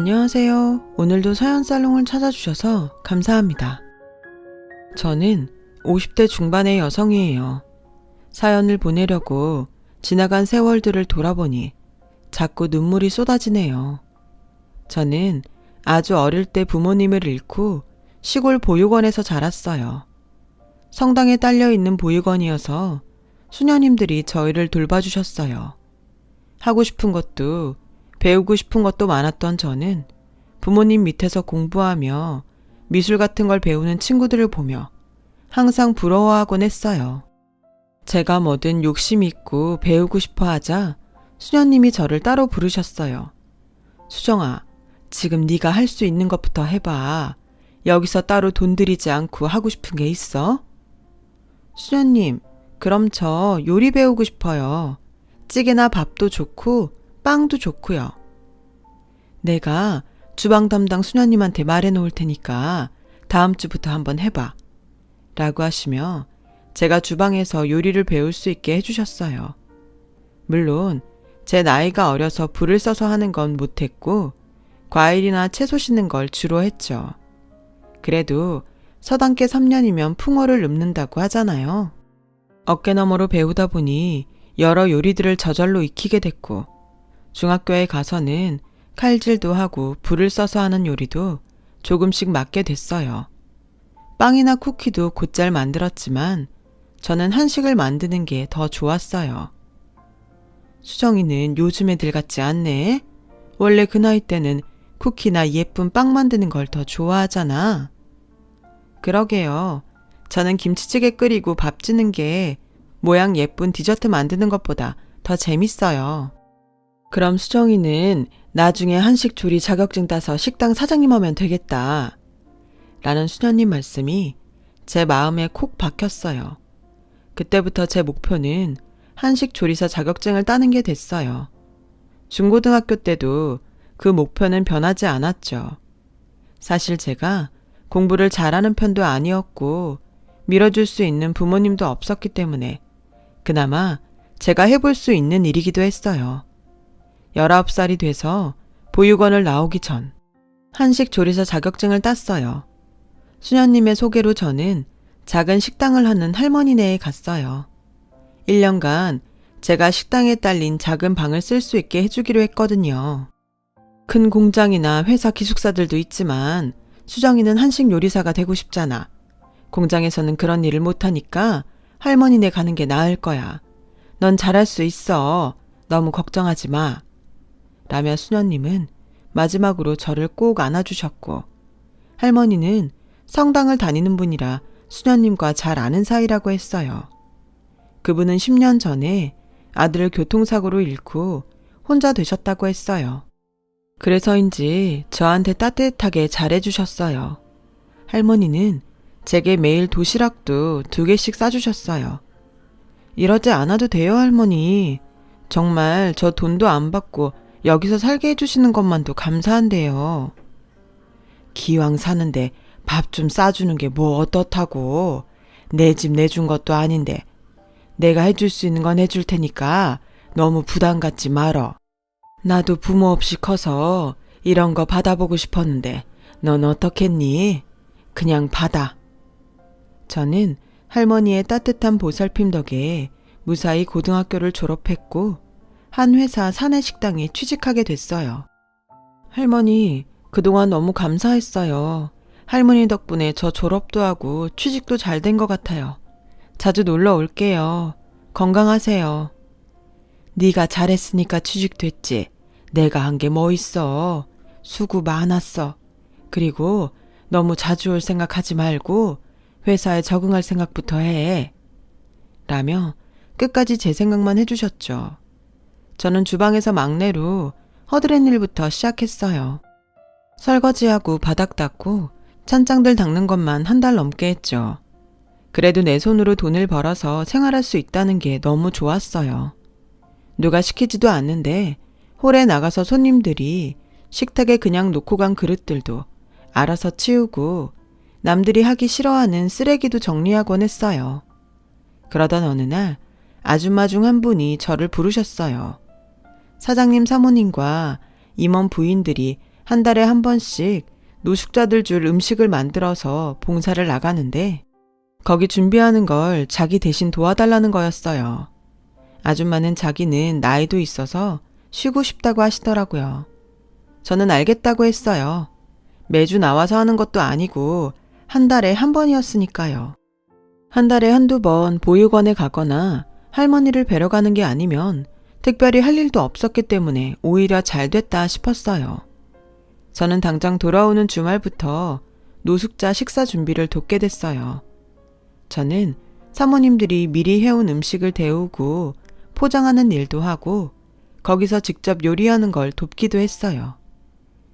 안녕하세요. 오늘도 사연살롱을 찾아주셔서 감사합니다. 저는 50대 중반의 여성이에요. 사연을 보내려고 지나간 세월들을 돌아보니 자꾸 눈물이 쏟아지네요. 저는 아주 어릴 때 부모님을 잃고 시골 보육원에서 자랐어요. 성당에 딸려있는 보육원이어서 수녀님들이 저희를 돌봐주셨어요. 하고 싶은 것도 배우고 싶은 것도 많았던 저는 부모님 밑에서 공부하며 미술 같은 걸 배우는 친구들을 보며 항상 부러워하곤 했어요. 제가 뭐든 욕심 있고 배우고 싶어 하자 수녀님이 저를 따로 부르셨어요. 수정아, 지금 네가 할 수 있는 것부터 해봐. 여기서 따로 돈 들이지 않고 하고 싶은 게 있어? 수녀님, 그럼 저 요리 배우고 싶어요. 찌개나 밥도 좋고 빵도 좋고요. 내가 주방 담당 수녀님한테 말해 놓을 테니까 다음 주부터 한번 해봐. 라고 하시며 제가 주방에서 요리를 배울 수 있게 해주셨어요. 물론 제 나이가 어려서 불을 써서 하는 건 못했고 과일이나 채소 씻는 걸 주로 했죠. 그래도 서당계 3년이면 풍어를 읊는다고 하잖아요. 어깨너머로 배우다 보니 여러 요리들을 저절로 익히게 됐고 중학교에 가서는 칼질도 하고 불을 써서 하는 요리도 조금씩 맡게 됐어요. 빵이나 쿠키도 곧잘 만들었지만 저는 한식을 만드는 게 더 좋았어요. 수정이는 요즘 애들 같지 않네? 원래 그 나이 때는 쿠키나 예쁜 빵 만드는 걸 더 좋아하잖아. 그러게요. 저는 김치찌개 끓이고 밥 짓는 게 모양 예쁜 디저트 만드는 것보다 더 재밌어요. 그럼 수정이는 나중에 한식 조리 자격증 따서 식당 사장님 하면 되겠다. 라는 수녀님 말씀이 제 마음에 콕 박혔어요. 그때부터 제 목표는 한식 조리사 자격증을 따는 게 됐어요. 중고등학교 때도 그 목표는 변하지 않았죠. 사실 제가 공부를 잘하는 편도 아니었고 밀어줄 수 있는 부모님도 없었기 때문에 그나마 제가 해볼 수 있는 일이기도 했어요. 19살이 돼서 보육원을 나오기 전 한식 조리사 자격증을 땄어요. 수녀님의 소개로 저는 작은 식당을 하는 할머니네에 갔어요. 1년간 제가 식당에 딸린 작은 방을 쓸 수 있게 해주기로 했거든요. 큰 공장이나 회사 기숙사들도 있지만 수정이는 한식 요리사가 되고 싶잖아. 공장에서는 그런 일을 못하니까 할머니네 가는 게 나을 거야. 넌 잘할 수 있어. 너무 걱정하지 마. 라며 수녀님은 마지막으로 저를 꼭 안아주셨고 할머니는 성당을 다니는 분이라 수녀님과 잘 아는 사이라고 했어요. 그분은 10년 전에 아들을 교통사고로 잃고 혼자 되셨다고 했어요. 그래서인지 저한테 따뜻하게 잘해주셨어요. 할머니는 제게 매일 도시락도 2개씩 싸주셨어요. 이러지 않아도 돼요, 할머니. 정말 저 돈도 안 받고 여기서 살게 해주시는 것만도 감사한데요. 기왕 사는데 밥 좀 싸주는 게 뭐 어떻다고. 내 집 내준 것도 아닌데. 내가 해줄 수 있는 건 해줄 테니까 너무 부담 갖지 말어. 나도 부모 없이 커서 이런 거 받아보고 싶었는데 넌 어떻겠니? 그냥 받아. 저는 할머니의 따뜻한 보살핌 덕에 무사히 고등학교를 졸업했고 한 회사 사내식당에 취직하게 됐어요. 할머니, 그동안 너무 감사했어요. 할머니 덕분에 저 졸업도 하고 취직도 잘 된 것 같아요. 자주 놀러 올게요. 건강하세요. 네가 잘했으니까 취직됐지. 내가 한 게 뭐 있어. 수고 많았어. 그리고 너무 자주 올 생각하지 말고 회사에 적응할 생각부터 해. 라며 끝까지 제 생각만 해주셨죠. 저는 주방에서 막내로 허드렛 일부터 시작했어요. 설거지하고 바닥 닦고 찬장들 닦는 것만 1달 넘게 했죠. 그래도 내 손으로 돈을 벌어서 생활할 수 있다는 게 너무 좋았어요. 누가 시키지도 않는데 홀에 나가서 손님들이 식탁에 그냥 놓고 간 그릇들도 알아서 치우고 남들이 하기 싫어하는 쓰레기도 정리하곤 했어요. 그러던 어느 날 아줌마 중 한 분이 저를 부르셨어요. 사장님 사모님과 임원 부인들이 한 달에 한 번씩 노숙자들 줄 음식을 만들어서 봉사를 나가는데 거기 준비하는 걸 자기 대신 도와달라는 거였어요. 아줌마는 자기는 나이도 있어서 쉬고 싶다고 하시더라고요. 저는 알겠다고 했어요. 매주 나와서 하는 것도 아니고 한 달에 한 번이었으니까요. 한 달에 한두 번 보육원에 가거나 할머니를 뵈러 가는 게 아니면 특별히 할 일도 없었기 때문에 오히려 잘 됐다 싶었어요. 저는 당장 돌아오는 주말부터 노숙자 식사 준비를 돕게 됐어요. 저는 사모님들이 미리 해온 음식을 데우고 포장하는 일도 하고 거기서 직접 요리하는 걸 돕기도 했어요.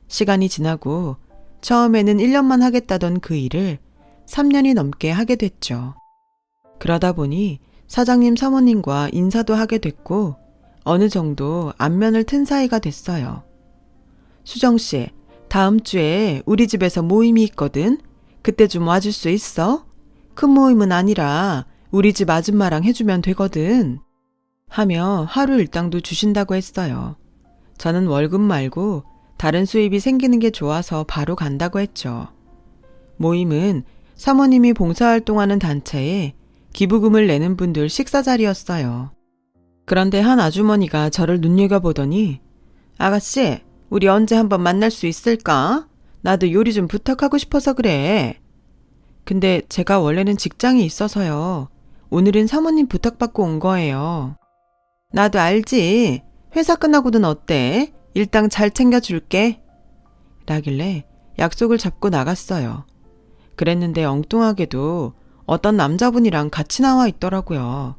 시간이 지나고 처음에는 1년만 하겠다던 그 일을 3년이 넘게 하게 됐죠. 그러다 보니 사장님 사모님과 인사도 하게 됐고 어느 정도 안면을 튼 사이가 됐어요. 수정씨, 다음 주에 우리 집에서 모임이 있거든. 그때 좀 와줄 수 있어? 큰 모임은 아니라 우리 집 아줌마랑 해주면 되거든. 하며 하루 일당도 주신다고 했어요. 저는 월급 말고 다른 수입이 생기는 게 좋아서 바로 간다고 했죠. 모임은 사모님이 봉사활동하는 단체에 기부금을 내는 분들 식사 자리였어요. 그런데 한 아주머니가 저를 눈여겨보더니 아가씨, 우리 언제 한번 만날 수 있을까? 나도 요리 좀 부탁하고 싶어서 그래. 근데 제가 원래는 직장이 있어서요. 오늘은 사모님 부탁받고 온 거예요. 나도 알지. 회사 끝나고는 어때? 일당 잘 챙겨줄게. 라길래 약속을 잡고 나갔어요. 그랬는데 엉뚱하게도 어떤 남자분이랑 같이 나와 있더라고요.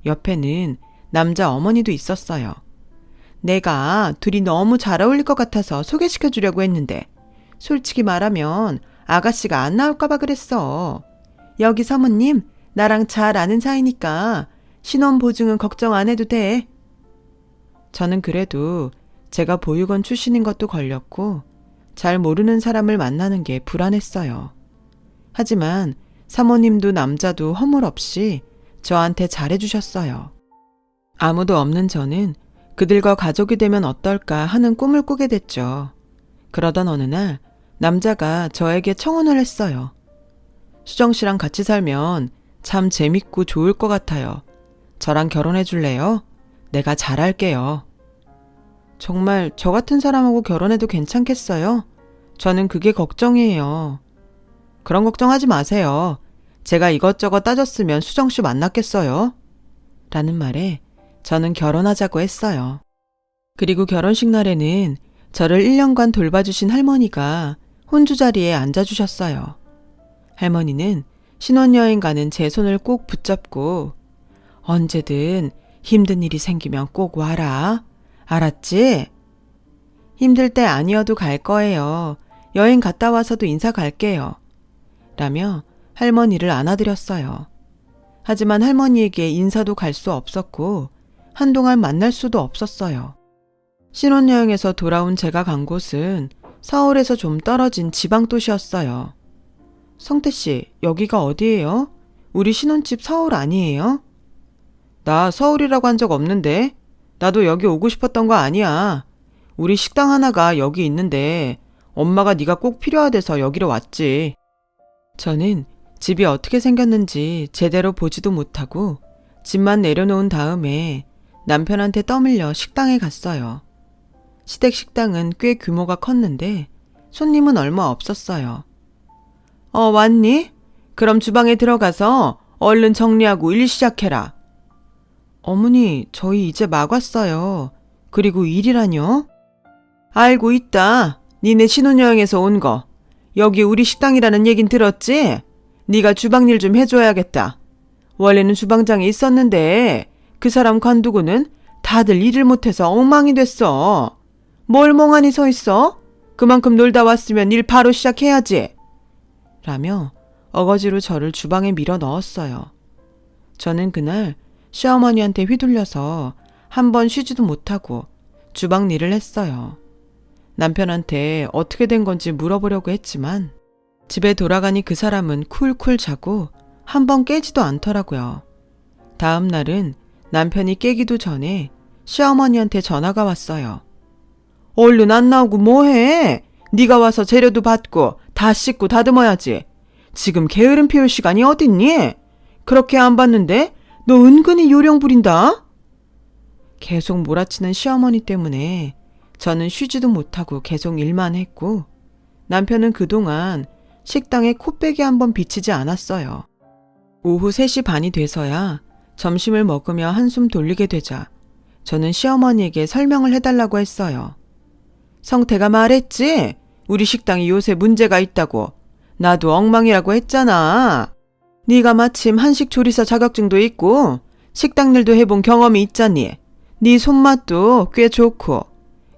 옆에는 남자 어머니도 있었어요. 내가 둘이 너무 잘 어울릴 것 같아서 소개시켜 주려고 했는데 솔직히 말하면 아가씨가 안 나올까봐 그랬어. 여기 사모님 나랑 잘 아는 사이니까 신원보증은 걱정 안 해도 돼. 저는 그래도 제가 보육원 출신인 것도 걸렸고 잘 모르는 사람을 만나는 게 불안했어요. 하지만 사모님도 남자도 허물없이 저한테 잘해주셨어요. 아무도 없는 저는 그들과 가족이 되면 어떨까 하는 꿈을 꾸게 됐죠. 그러던 어느 날 남자가 저에게 청혼을 했어요. 수정 씨랑 같이 살면 참 재밌고 좋을 것 같아요. 저랑 결혼해 줄래요? 내가 잘할게요. 정말 저 같은 사람하고 결혼해도 괜찮겠어요? 저는 그게 걱정이에요. 그런 걱정하지 마세요. 제가 이것저것 따졌으면 수정 씨 만났겠어요? 라는 말에 저는 결혼하자고 했어요. 그리고 결혼식 날에는 저를 1년간 돌봐주신 할머니가 혼주 자리에 앉아주셨어요. 할머니는 신혼여행 가는 제 손을 꼭 붙잡고 언제든 힘든 일이 생기면 꼭 와라. 알았지? 힘들 때 아니어도 갈 거예요. 여행 갔다 와서도 인사 갈게요. 라며 할머니를 안아드렸어요. 하지만 할머니에게 인사도 갈 수 없었고 한동안 만날 수도 없었어요. 신혼여행에서 돌아온 제가 간 곳은 서울에서 좀 떨어진 지방도시였어요. 성태씨, 여기가 어디예요? 우리 신혼집 서울 아니에요? 나 서울이라고 한 적 없는데. 나도 여기 오고 싶었던 거 아니야. 우리 식당 하나가 여기 있는데 엄마가 네가 꼭 필요하대서 여기로 왔지. 저는 집이 어떻게 생겼는지 제대로 보지도 못하고 집만 내려놓은 다음에 남편한테 떠밀려 식당에 갔어요. 시댁 식당은 꽤 규모가 컸는데 손님은 얼마 없었어요. 왔니? 그럼 주방에 들어가서 얼른 정리하고 일 시작해라. 어머니, 저희 이제 막 왔어요. 그리고 일이라뇨? 알고 있다. 니네 신혼여행에서 온 거. 여기 우리 식당이라는 얘긴 들었지? 네가 주방일 좀 해줘야겠다. 원래는 주방장에 있었는데 그 사람 관두고는 다들 일을 못해서 엉망이 됐어. 뭘 멍하니 서 있어? 그만큼 놀다 왔으면 일 바로 시작해야지. 라며 어거지로 저를 주방에 밀어 넣었어요. 저는 그날 시어머니한테 휘둘려서 한 번 쉬지도 못하고 주방 일을 했어요. 남편한테 어떻게 된 건지 물어보려고 했지만 집에 돌아가니 그 사람은 쿨쿨 자고 한 번 깨지도 않더라고요. 다음 날은 남편이 깨기도 전에 시어머니한테 전화가 왔어요. 얼른 안 나오고 뭐해? 네가 와서 재료도 받고 다 씻고 다듬어야지. 지금 게으름 피울 시간이 어딨니? 그렇게 안 봤는데 너 은근히 요령 부린다. 계속 몰아치는 시어머니 때문에 저는 쉬지도 못하고 계속 일만 했고 남편은 그동안 식당에 코빼기 한번 비치지 않았어요. 오후 3시 반이 돼서야 점심을 먹으며 한숨 돌리게 되자 저는 시어머니에게 설명을 해달라고 했어요. 성태가 말했지? 우리 식당이 요새 문제가 있다고. 나도 엉망이라고 했잖아. 네가 마침 한식 조리사 자격증도 있고 식당 일도 해본 경험이 있잖니. 네 손맛도 꽤 좋고.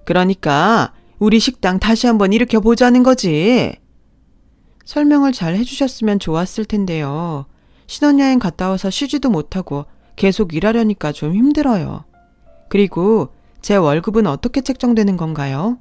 그러니까 우리 식당 다시 한번 일으켜보자는 거지. 설명을 잘 해주셨으면 좋았을 텐데요. 신혼여행 갔다 와서 쉬지도 못하고 계속 일하려니까 좀 힘들어요. 그리고 제 월급은 어떻게 책정되는 건가요?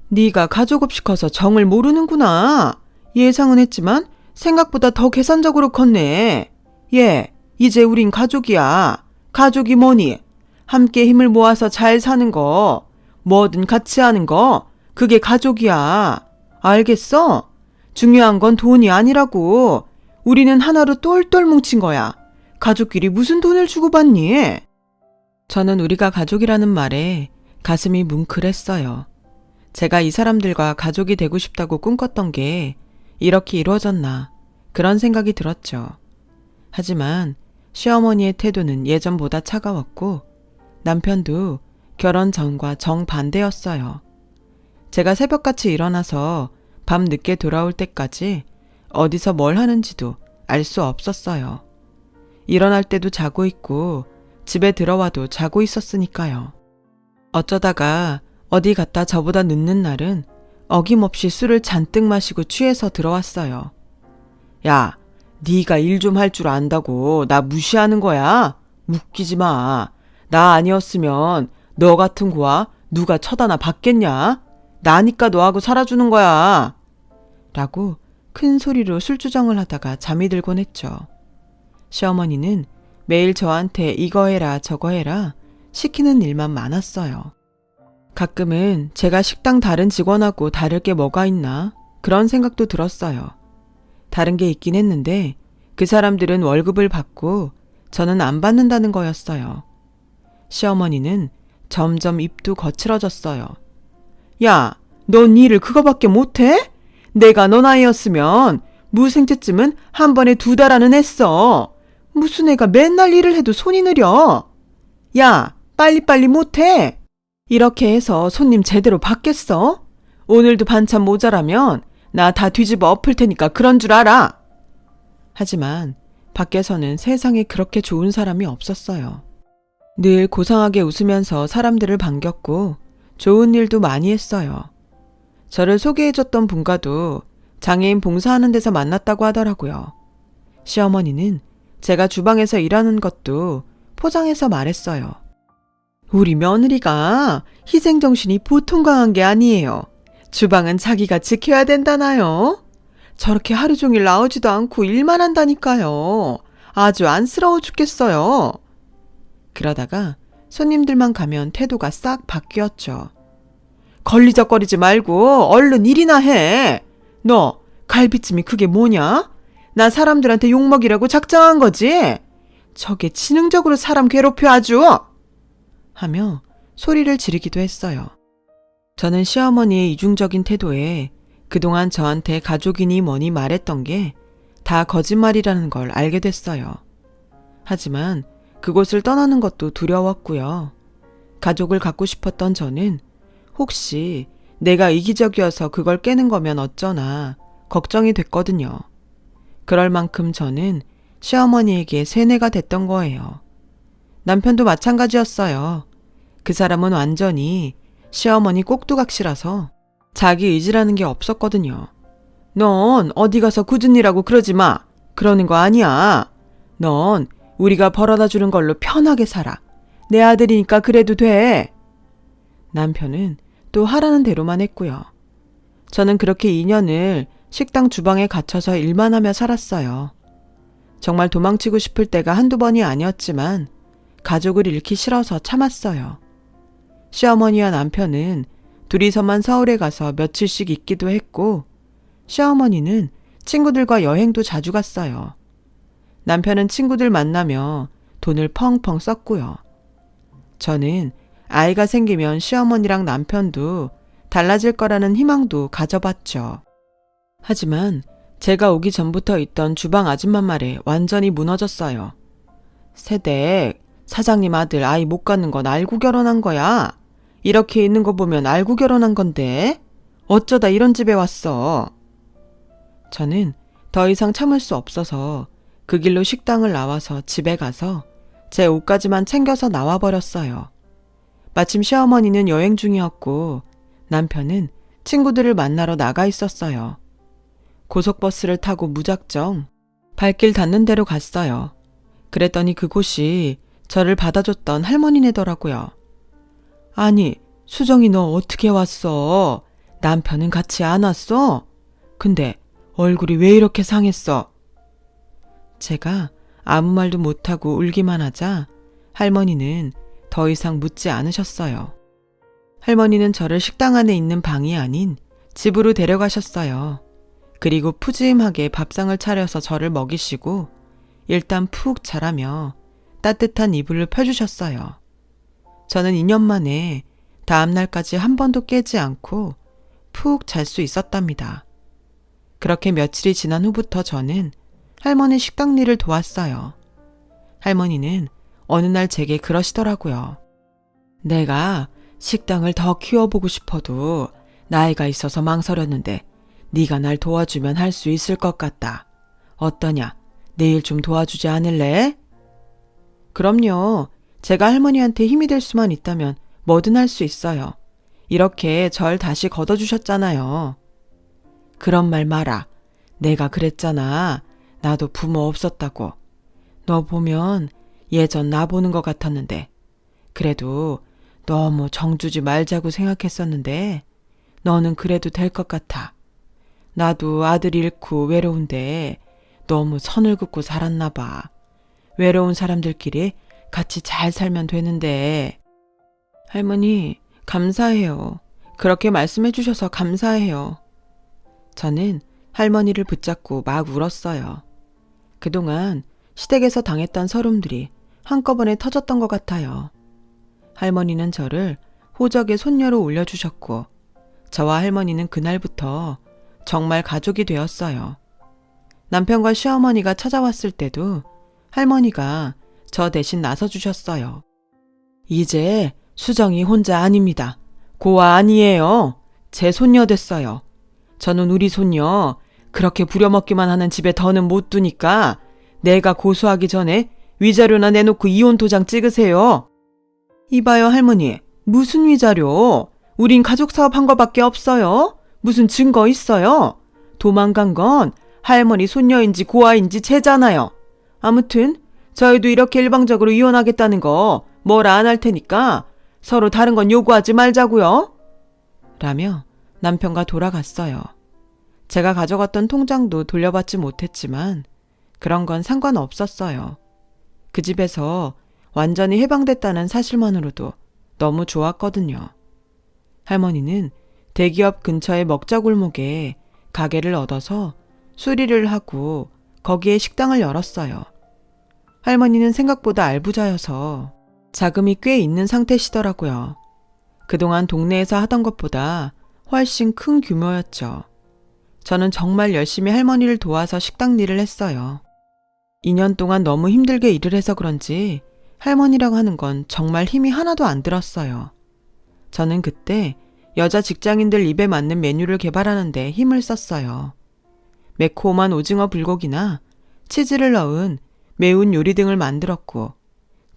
네가 가족없이 커서 정을 모르는구나. 예상은 했지만 생각보다 더 계산적으로 컸네. 예, 이제 우린 가족이야. 가족이 뭐니? 함께 힘을 모아서 잘 사는 거, 뭐든 같이 하는 거, 그게 가족이야. 알겠어? 중요한 건 돈이 아니라고. 우리는 하나로 똘똘 뭉친 거야. 가족끼리 무슨 돈을 주고받니? 저는 우리가 가족이라는 말에 가슴이 뭉클했어요. 제가 이 사람들과 가족이 되고 싶다고 꿈꿨던 게 이렇게 이루어졌나 그런 생각이 들었죠. 하지만 시어머니의 태도는 예전보다 차가웠고 남편도 결혼 전과 정반대였어요. 제가 새벽같이 일어나서 밤 늦게 돌아올 때까지 어디서 뭘 하는지도 알 수 없었어요. 일어날 때도 자고 있고 집에 들어와도 자고 있었으니까요. 어쩌다가 어디 갔다 저보다 늦는 날은 어김없이 술을 잔뜩 마시고 취해서 들어왔어요. 야, 네가 일 좀 할 줄 안다고 나 무시하는 거야? 웃기지 마. 나 아니었으면 너 같은 고아 누가 쳐다나 봤겠냐? 나니까 너하고 살아주는 거야. 라고 큰 소리로 술주정을 하다가 잠이 들곤 했죠. 시어머니는 매일 저한테 이거 해라 저거 해라 시키는 일만 많았어요. 가끔은 제가 식당 다른 직원하고 다를 게 뭐가 있나 그런 생각도 들었어요. 다른 게 있긴 했는데 그 사람들은 월급을 받고 저는 안 받는다는 거였어요. 시어머니는 점점 입도 거칠어졌어요. 야, 넌 일을 그거밖에 못해? 내가 너 나이였으면 무생채쯤은 한 번에 2달 안은 했어. 무슨 애가 맨날 일을 해도 손이 느려. 야, 빨리빨리 못해. 이렇게 해서 손님 제대로 받겠어? 오늘도 반찬 모자라면 나 다 뒤집어 엎을 테니까 그런 줄 알아. 하지만 밖에서는 세상에 그렇게 좋은 사람이 없었어요. 늘 고상하게 웃으면서 사람들을 반겼고 좋은 일도 많이 했어요. 저를 소개해줬던 분과도 장애인 봉사하는 데서 만났다고 하더라고요. 시어머니는 제가 주방에서 일하는 것도 포장해서 말했어요. 우리 며느리가 희생정신이 보통 강한 게 아니에요. 주방은 자기가 지켜야 된다나요? 저렇게 하루 종일 나오지도 않고 일만 한다니까요. 아주 안쓰러워 죽겠어요. 그러다가 손님들만 가면 태도가 싹 바뀌었죠. 걸리적거리지 말고 얼른 일이나 해. 너 갈비찜이 그게 뭐냐? 나 사람들한테 욕먹이라고 작정한 거지? 저게 지능적으로 사람 괴롭혀 아주. 하며 소리를 지르기도 했어요. 저는 시어머니의 이중적인 태도에 그동안 저한테 가족이니 뭐니 말했던 게 다 거짓말이라는 걸 알게 됐어요. 하지만 그곳을 떠나는 것도 두려웠고요. 가족을 갖고 싶었던 저는 혹시 내가 이기적이어서 그걸 깨는 거면 어쩌나 걱정이 됐거든요. 그럴 만큼 저는 시어머니에게 세뇌가 됐던 거예요. 남편도 마찬가지였어요. 그 사람은 완전히 시어머니 꼭두각시라서 자기 의지라는 게 없었거든요. 넌 어디 가서 굳은 일하고 그러지 마. 그러는 거 아니야. 넌 우리가 벌어다 주는 걸로 편하게 살아. 내 아들이니까 그래도 돼. 남편은 또 하라는 대로만 했고요. 저는 그렇게 2년을 식당 주방에 갇혀서 일만 하며 살았어요. 정말 도망치고 싶을 때가 한두 번이 아니었지만 가족을 잃기 싫어서 참았어요. 시어머니와 남편은 둘이서만 서울에 가서 며칠씩 있기도 했고, 시어머니는 친구들과 여행도 자주 갔어요. 남편은 친구들 만나며 돈을 펑펑 썼고요. 저는 아이가 생기면 시어머니랑 남편도 달라질 거라는 희망도 가져봤죠. 하지만 제가 오기 전부터 있던 주방 아줌마 말에 완전히 무너졌어요. 새댁, 사장님 아들 아이 못 갖는 건 알고 결혼한 거야. 이렇게 있는 거 보면 알고 결혼한 건데 어쩌다 이런 집에 왔어. 저는 더 이상 참을 수 없어서 그 길로 식당을 나와서 집에 가서 제 옷까지만 챙겨서 나와버렸어요. 마침 시어머니는 여행 중이었고 남편은 친구들을 만나러 나가 있었어요. 고속버스를 타고 무작정 발길 닿는 데로 갔어요. 그랬더니 그곳이 저를 받아줬던 할머니네더라고요. 아니, 수정이 너 어떻게 왔어? 남편은 같이 안 왔어? 근데 얼굴이 왜 이렇게 상했어? 제가 아무 말도 못하고 울기만 하자 할머니는 더 이상 묻지 않으셨어요. 할머니는 저를 식당 안에 있는 방이 아닌 집으로 데려가셨어요. 그리고 푸짐하게 밥상을 차려서 저를 먹이시고 일단 푹 자라며 따뜻한 이불을 펴주셨어요. 저는 2년 만에 다음날까지 한 번도 깨지 않고 푹 잘 수 있었답니다. 그렇게 며칠이 지난 후부터 저는 할머니 식당 일을 도왔어요. 할머니는 어느 날 제게 그러시더라고요. 내가 식당을 더 키워보고 싶어도 나이가 있어서 망설였는데 네가 날 도와주면 할 수 있을 것 같다. 어떠냐? 내일 좀 도와주지 않을래? 그럼요. 제가 할머니한테 힘이 될 수만 있다면 뭐든 할 수 있어요. 이렇게 절 다시 걷어주셨잖아요. 그런 말 마라. 내가 그랬잖아. 나도 부모 없었다고. 너 보면 예전 나 보는 것 같았는데 그래도 너무 정주지 말자고 생각했었는데 너는 그래도 될 것 같아. 나도 아들 잃고 외로운데 너무 선을 긋고 살았나 봐. 외로운 사람들끼리 같이 잘 살면 되는데. 할머니, 감사해요. 그렇게 말씀해 주셔서 감사해요. 저는 할머니를 붙잡고 막 울었어요. 그동안 시댁에서 당했던 서름들이 한꺼번에 터졌던 것 같아요. 할머니는 저를 호적의 손녀로 올려주셨고 저와 할머니는 그날부터 정말 가족이 되었어요. 남편과 시어머니가 찾아왔을 때도 할머니가 저 대신 나서주셨어요. 이제 수정이 혼자 아닙니다. 고아 아니에요. 제 손녀 됐어요. 저는 우리 손녀 그렇게 부려먹기만 하는 집에 더는 못 두니까 내가 고소하기 전에 위자료나 내놓고 이혼 도장 찍으세요. 이봐요 할머니. 무슨 위자료? 우린 가족 사업한 거밖에 없어요. 무슨 증거 있어요? 도망간 건 할머니 손녀인지 고아인지 쟤잖아요. 아무튼 저희도 이렇게 일방적으로 이혼하겠다는 거 뭐라 안 할 테니까 서로 다른 건 요구하지 말자고요. 라며 남편과 돌아갔어요. 제가 가져갔던 통장도 돌려받지 못했지만 그런 건 상관없었어요. 그 집에서 완전히 해방됐다는 사실만으로도 너무 좋았거든요. 할머니는 대기업 근처의 먹자골목에 가게를 얻어서 수리를 하고 거기에 식당을 열었어요. 할머니는 생각보다 알부자여서 자금이 꽤 있는 상태시더라고요. 그동안 동네에서 하던 것보다 훨씬 큰 규모였죠. 저는 정말 열심히 할머니를 도와서 식당 일을 했어요. 2년 동안 너무 힘들게 일을 해서 그런지 할머니라고 하는 건 정말 힘이 하나도 안 들었어요. 저는 그때 여자 직장인들 입에 맞는 메뉴를 개발하는 데 힘을 썼어요. 매콤한 오징어 불고기나 치즈를 넣은 매운 요리 등을 만들었고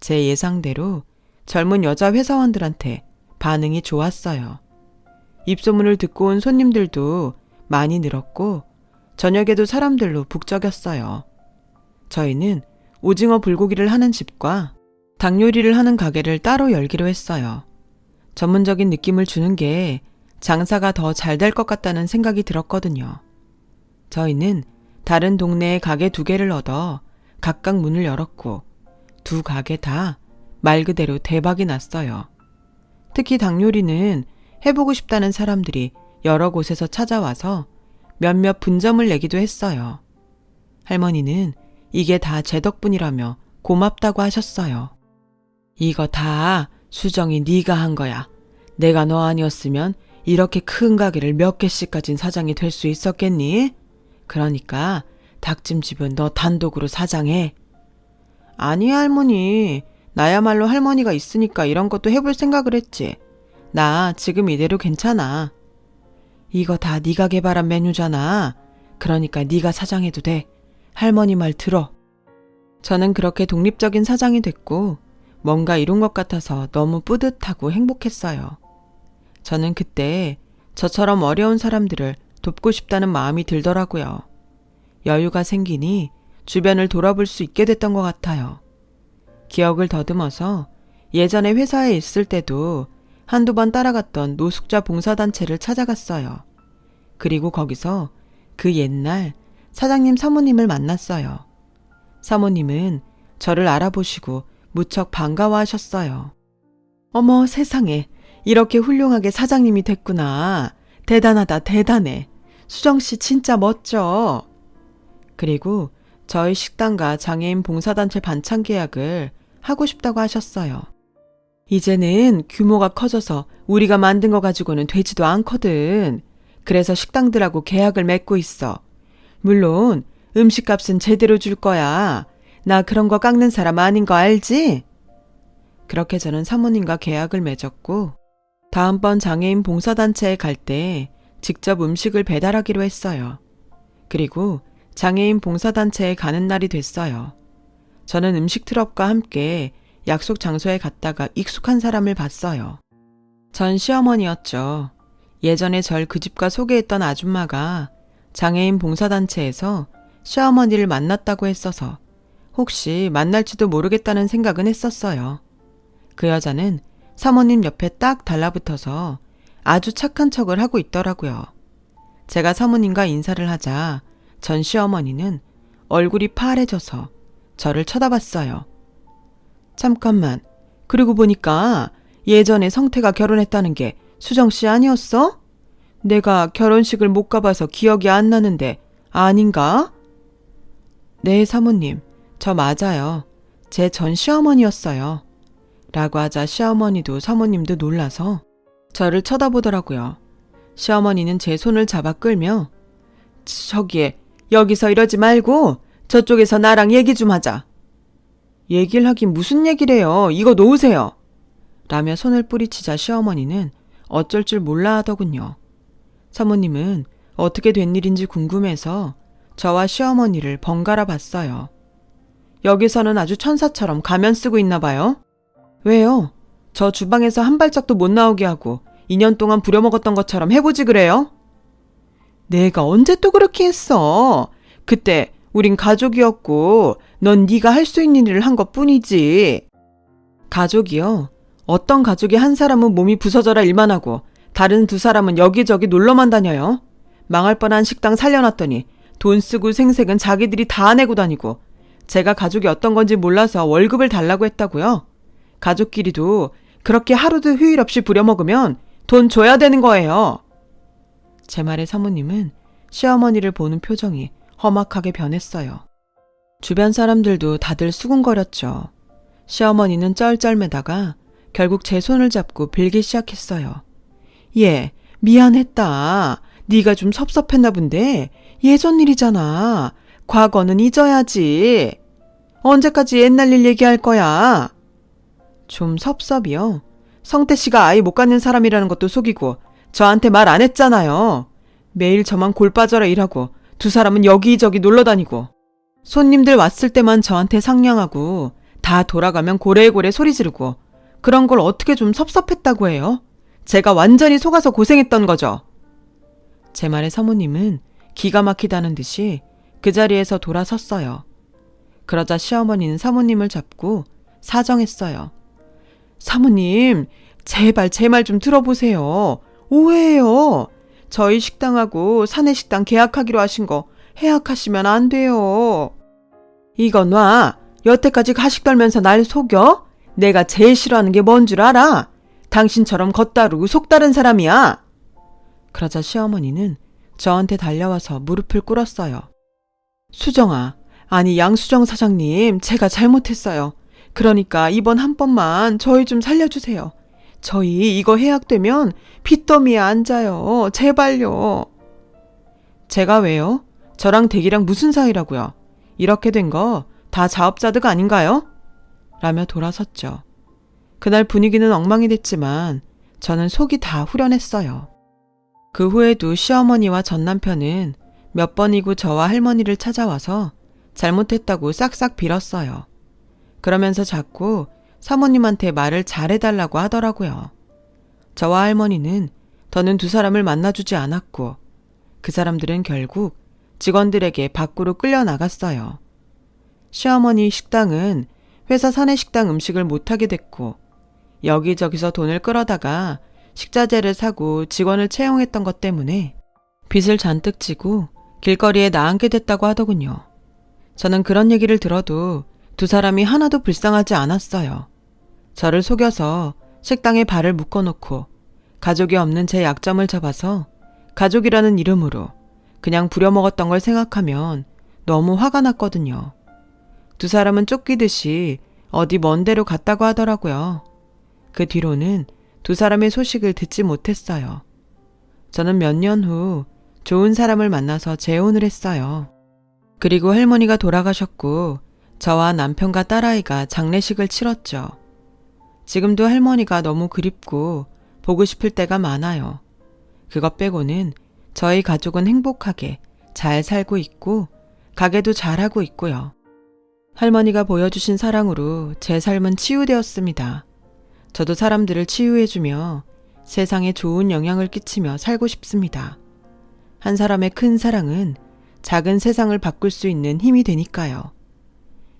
제 예상대로 젊은 여자 회사원들한테 반응이 좋았어요. 입소문을 듣고 온 손님들도 많이 늘었고 저녁에도 사람들로 북적였어요. 저희는 오징어 불고기를 하는 집과 닭 요리를 하는 가게를 따로 열기로 했어요. 전문적인 느낌을 주는 게 장사가 더 잘 될 것 같다는 생각이 들었거든요. 저희는 다른 동네에 가게 2개를 얻어 각각 문을 열었고 2 가게 다 말 그대로 대박이 났어요. 특히 닭 요리는 해보고 싶다는 사람들이 여러 곳에서 찾아와서 몇몇 분점을 내기도 했어요. 할머니는 이게 다 제 덕분이라며 고맙다고 하셨어요. 이거 다 수정이 네가 한 거야. 내가 너 아니었으면 이렇게 큰 가게를 몇 개씩 가진 사장이 될 수 있었겠니? 그러니까 닭찜집은 너 단독으로 사장해. 아니 할머니, 나야말로 할머니가 있으니까 이런 것도 해볼 생각을 했지. 나 지금 이대로 괜찮아. 이거 다 네가 개발한 메뉴잖아. 그러니까 네가 사장해도 돼. 할머니 말 들어. 저는 그렇게 독립적인 사장이 됐고 뭔가 이룬 것 같아서 너무 뿌듯하고 행복했어요. 저는 그때 저처럼 어려운 사람들을 돕고 싶다는 마음이 들더라고요. 여유가 생기니 주변을 돌아볼 수 있게 됐던 것 같아요. 기억을 더듬어서 예전에 회사에 있을 때도 한두 번 따라갔던 노숙자 봉사단체를 찾아갔어요. 그리고 거기서 그 옛날 사장님 사모님을 만났어요. 사모님은 저를 알아보시고 무척 반가워하셨어요. 어머 세상에, 이렇게 훌륭하게 사장님이 됐구나. 대단하다 대단해. 수정씨 진짜 멋져. 그리고 저희 식당과 장애인 봉사단체 반찬 계약을 하고 싶다고 하셨어요. 이제는 규모가 커져서 우리가 만든 거 가지고는 되지도 않거든. 그래서 식당들하고 계약을 맺고 있어. 물론 음식값은 제대로 줄 거야. 나 그런 거 깎는 사람 아닌 거 알지? 그렇게 저는 사모님과 계약을 맺었고 다음번 장애인 봉사단체에 갈 때 직접 음식을 배달하기로 했어요. 그리고 장애인 봉사단체에 가는 날이 됐어요. 저는 음식 트럭과 함께 약속 장소에 갔다가 익숙한 사람을 봤어요. 전 시어머니였죠. 예전에 절 그 집과 소개했던 아줌마가 장애인 봉사단체에서 시어머니를 만났다고 했어서 혹시 만날지도 모르겠다는 생각은 했었어요. 그 여자는 사모님 옆에 딱 달라붙어서 아주 착한 척을 하고 있더라고요. 제가 사모님과 인사를 하자 전 시어머니는 얼굴이 파래져서 저를 쳐다봤어요. 잠깐만, 그리고 보니까 예전에 성태가 결혼했다는 게 수정씨 아니었어? 내가 결혼식을 못 가봐서 기억이 안 나는데 아닌가? 네 사모님, 저 맞아요. 제 전 시어머니였어요. 라고 하자 시어머니도 사모님도 놀라서 저를 쳐다보더라고요. 시어머니는 제 손을 잡아 끌며 저기에 여기서 이러지 말고 저쪽에서 나랑 얘기 좀 하자. 얘기를 하긴 무슨 얘기래요. 이거 놓으세요. 라며 손을 뿌리치자 시어머니는 어쩔 줄 몰라 하더군요. 사모님은 어떻게 된 일인지 궁금해서 저와 시어머니를 번갈아 봤어요. 여기서는 아주 천사처럼 가면 쓰고 있나 봐요. 왜요? 저 주방에서 한 발짝도 못 나오게 하고 2년 동안 부려먹었던 것처럼 해보지 그래요? 내가 언제 또 그렇게 했어? 그때 우린 가족이었고 넌 네가 할 수 있는 일을 한 것뿐이지. 가족이요? 어떤 가족이 한 사람은 몸이 부서져라 일만 하고 다른 두 사람은 여기저기 놀러만 다녀요? 망할 뻔한 식당 살려놨더니 돈 쓰고 생색은 자기들이 다 내고 다니고 제가 가족이 어떤 건지 몰라서 월급을 달라고 했다고요? 가족끼리도 그렇게 하루도 휴일 없이 부려먹으면 돈 줘야 되는 거예요. 제 말에 사모님은 시어머니를 보는 표정이 험악하게 변했어요. 주변 사람들도 다들 수군거렸죠. 시어머니는 쩔쩔매다가 결국 제 손을 잡고 빌기 시작했어요. 얘, 미안했다. 네가 좀 섭섭했나 본데 예전 일이잖아. 과거는 잊어야지. 언제까지 옛날 일 얘기할 거야? 좀 섭섭이요. 성태 씨가 아이 못 갖는 사람이라는 것도 속이고 저한테 말 안 했잖아요. 매일 저만 골 빠져라 일하고 두 사람은 여기저기 놀러 다니고 손님들 왔을 때만 저한테 상냥하고 다 돌아가면 고래고래 소리 지르고 그런 걸 어떻게 좀 섭섭했다고 해요? 제가 완전히 속아서 고생했던 거죠. 제 말에 사모님은 기가 막히다는 듯이 그 자리에서 돌아섰어요. 그러자 시어머니는 사모님을 잡고 사정했어요. 사모님, 제발 제 말 좀 들어보세요. 오해예요. 저희 식당하고 사내식당 계약하기로 하신 거 해약하시면 안 돼요. 이거 놔. 여태까지 가식 떨면서 날 속여? 내가 제일 싫어하는 게 뭔 줄 알아? 당신처럼 겉다르고 속다른 사람이야. 그러자 시어머니는 저한테 달려와서 무릎을 꿇었어요. 수정아, 아니 양수정 사장님, 제가 잘못했어요. 그러니까 이번 한 번만 저희 좀 살려주세요. 저희 이거 해약되면 빚더미에 앉아요. 제발요. 제가 왜요? 저랑 댁이랑 무슨 사이라고요? 이렇게 된 거 다 자업자득 아닌가요? 라며 돌아섰죠. 그날 분위기는 엉망이 됐지만 저는 속이 다 후련했어요. 그 후에도 시어머니와 전 남편은 몇 번이고 저와 할머니를 찾아와서 잘못했다고 싹싹 빌었어요. 그러면서 자꾸 사모님한테 말을 잘해달라고 하더라고요. 저와 할머니는 더는 두 사람을 만나주지 않았고 그 사람들은 결국 직원들에게 밖으로 끌려나갔어요. 시어머니 식당은 회사 사내식당 음식을 못하게 됐고 여기저기서 돈을 끌어다가 식자재를 사고 직원을 채용했던 것 때문에 빚을 잔뜩 지고 길거리에 나앉게 됐다고 하더군요. 저는 그런 얘기를 들어도 두 사람이 하나도 불쌍하지 않았어요. 저를 속여서 식당에 발을 묶어놓고 가족이 없는 제 약점을 잡아서 가족이라는 이름으로 그냥 부려먹었던 걸 생각하면 너무 화가 났거든요. 두 사람은 쫓기듯이 어디 먼 데로 갔다고 하더라고요. 그 뒤로는 두 사람의 소식을 듣지 못했어요. 저는 몇 년 후 좋은 사람을 만나서 재혼을 했어요. 그리고 할머니가 돌아가셨고 저와 남편과 딸아이가 장례식을 치렀죠. 지금도 할머니가 너무 그립고 보고 싶을 때가 많아요. 그것 빼고는 저희 가족은 행복하게 잘 살고 있고 가게도 잘하고 있고요. 할머니가 보여주신 사랑으로 제 삶은 치유되었습니다. 저도 사람들을 치유해주며 세상에 좋은 영향을 끼치며 살고 싶습니다. 한 사람의 큰 사랑은 작은 세상을 바꿀 수 있는 힘이 되니까요.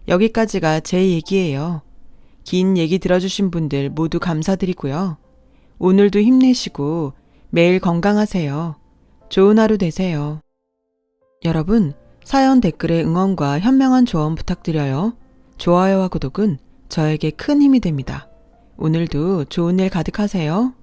여기까지가 제 얘기예요. 긴 얘기 들어주신 분들 모두 감사드리고요. 오늘도 힘내시고 매일 건강하세요. 좋은 하루 되세요. 여러분, 사연 댓글에 응원과 현명한 조언 부탁드려요. 좋아요와 구독은 저에게 큰 힘이 됩니다. 오늘도 좋은 일 가득하세요.